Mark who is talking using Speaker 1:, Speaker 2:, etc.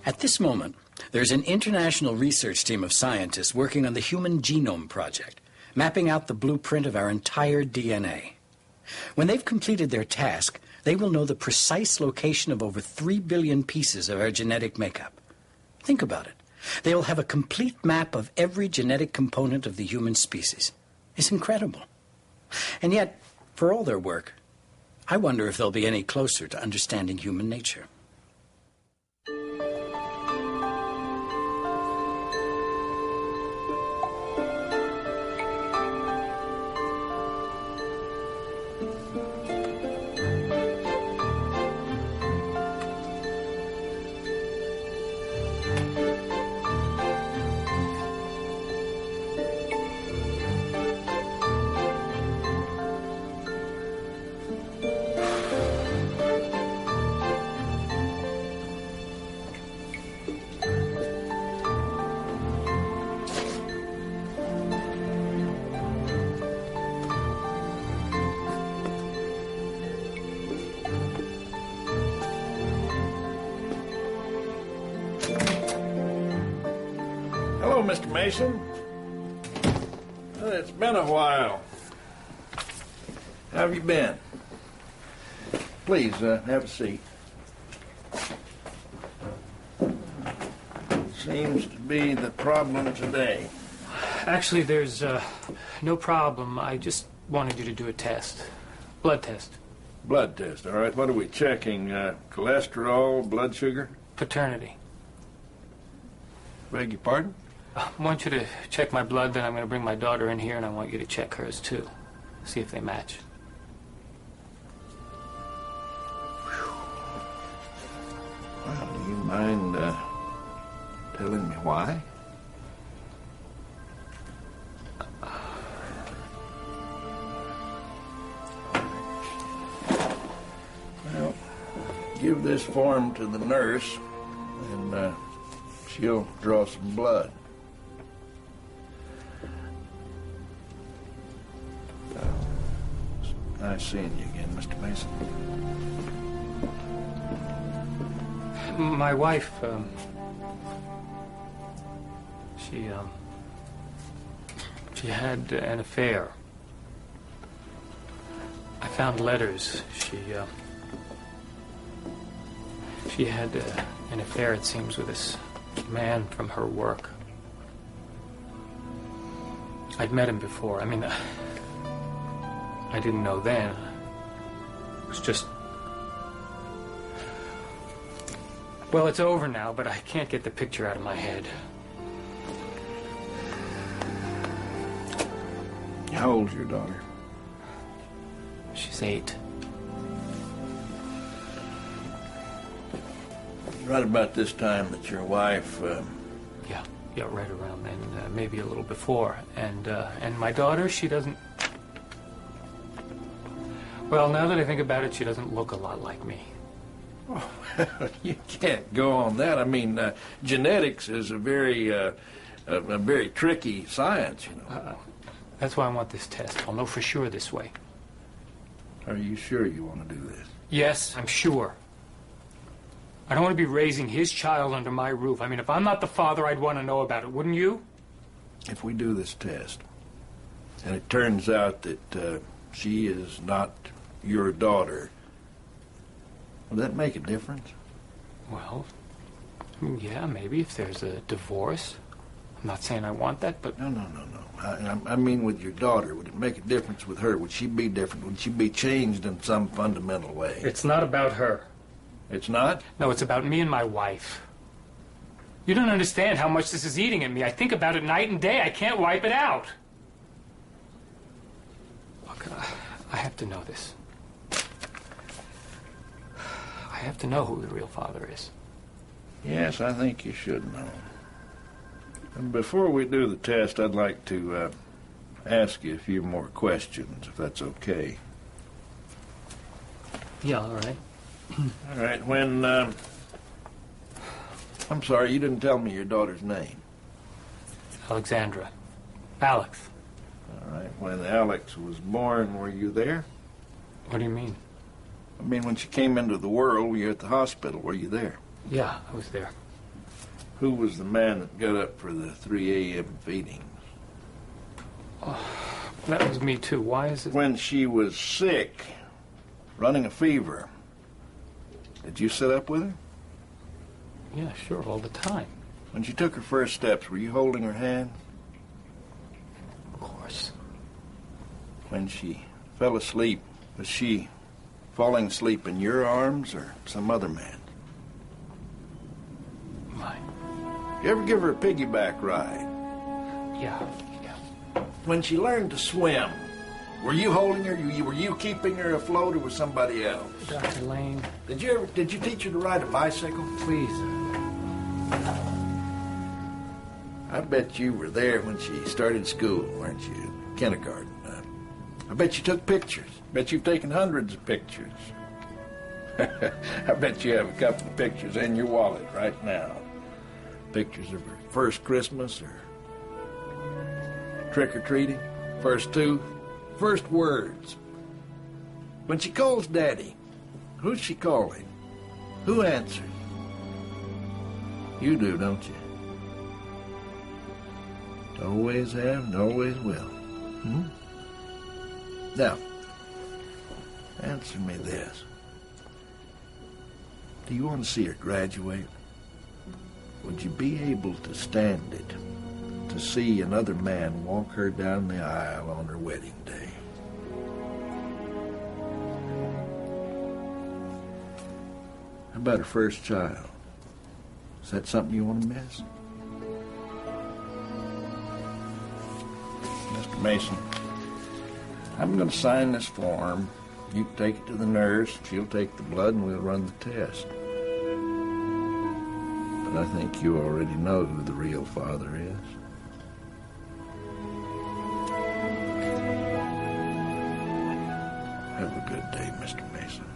Speaker 1: At this moment, there's an international research team of scientists working on the Human Genome Project, mapping out the blueprint of our entire DNA. When they've completed their task, they will know the precise location of over 3 billion pieces of our genetic makeup. Think about it. They will have a complete map of every genetic component of the human species. It's incredible. And yet, for all their work, I wonder if they'll be any closer to understanding human nature.
Speaker 2: Hello, Mr. Mason. It's been a while. How have you been? Please, have a seat. Seems to be the problem today.
Speaker 3: Actually, there's no problem. I just wanted you to do a test. Blood test.
Speaker 2: Blood test, all right. What are we checking? Cholesterol, blood sugar?
Speaker 3: Paternity.
Speaker 2: Beg your pardon?
Speaker 3: I want you to check my blood, then I'm going to bring my daughter in here, and I want you to check hers, too. See if they match.
Speaker 2: Well, do you mind telling me why? Well, give this form to the nurse, and she'll draw some blood. Nice seeing you again, Mr. Mason.
Speaker 3: My wife, she had an affair. I found letters. She had an affair, it seems, with this man from her work. I'd met him before. I mean, I didn't know then. It was just... Well, it's over now, but I can't get the picture out of my head.
Speaker 2: How old's your daughter?
Speaker 3: She's 8.
Speaker 2: Right about this time that your wife...
Speaker 3: Yeah, right around then, maybe a little before. And my daughter, she doesn't... Well, now that I think about it, she doesn't look a lot like me.
Speaker 2: Oh, you can't go on that. I mean, genetics is a very tricky science, you know.
Speaker 3: That's why I want this test. I'll know for sure this way.
Speaker 2: Are you sure you want to do this?
Speaker 3: Yes, I'm sure. I don't want to be raising his child under my roof. I mean, if I'm not the father, I'd want to know about it, wouldn't you?
Speaker 2: If we do this test, and it turns out that she is not your daughter, will that make a difference?
Speaker 3: Well, yeah, maybe if there's a divorce. I'm not saying I want that, but...
Speaker 2: No. I mean with your daughter. Would it make a difference with her? Would she be different? Would she be changed in some fundamental way?
Speaker 3: It's not about her.
Speaker 2: It's not?
Speaker 3: No, it's about me and my wife. You don't understand how much this is eating at me. I think about it night and day. I can't wipe it out. Look, I have to know this. I have to know who the real father is.
Speaker 2: Yes, I think you should know. And before we do the test, I'd like to ask you a few more questions, if that's okay.
Speaker 3: Yeah, all right.
Speaker 2: All right, when, I'm sorry, you didn't tell me your daughter's name.
Speaker 3: Alexandra. Alex.
Speaker 2: All right, when Alex was born, were you there?
Speaker 3: What do you mean?
Speaker 2: I mean, when she came into the world, were you at the hospital? Were you there?
Speaker 3: Yeah, I was there.
Speaker 2: Who was the man that got up for the 3 a.m. feedings?
Speaker 3: That was me too. Why is it?
Speaker 2: When she was sick, running a fever, did you sit up with her?
Speaker 3: Yeah, sure, all the time.
Speaker 2: When she took her first steps, were you holding her hand?
Speaker 3: Of course.
Speaker 2: When she fell asleep, was she falling asleep in your arms or some other man?
Speaker 3: Mine.
Speaker 2: You ever give her a piggyback ride?
Speaker 3: Yeah.
Speaker 2: When she learned to swim, were you holding her? Were you keeping her afloat, or was somebody else?
Speaker 3: Dr. Lane.
Speaker 2: Did you teach her to ride a bicycle?
Speaker 3: Please.
Speaker 2: I bet you were there when she started school, weren't you? Kindergarten. I bet you took pictures. Bet you've taken hundreds of pictures. I bet you have a couple of pictures in your wallet right now. Pictures of her first Christmas or trick-or-treating, first tooth, first words. When she calls Daddy, who's she calling? Who answers? You do, don't you? Always have and always will. Now, answer me this. Do you want to see her graduate? Would you be able to stand it to see another man walk her down the aisle on her wedding day? How about her first child? Is that something you want to miss? Mr. Mason, I'm going to sign this form. You can take it to the nurse. She'll take the blood and we'll run the test. But I think you already know who the real father is. Have a good day, Mr. Mason.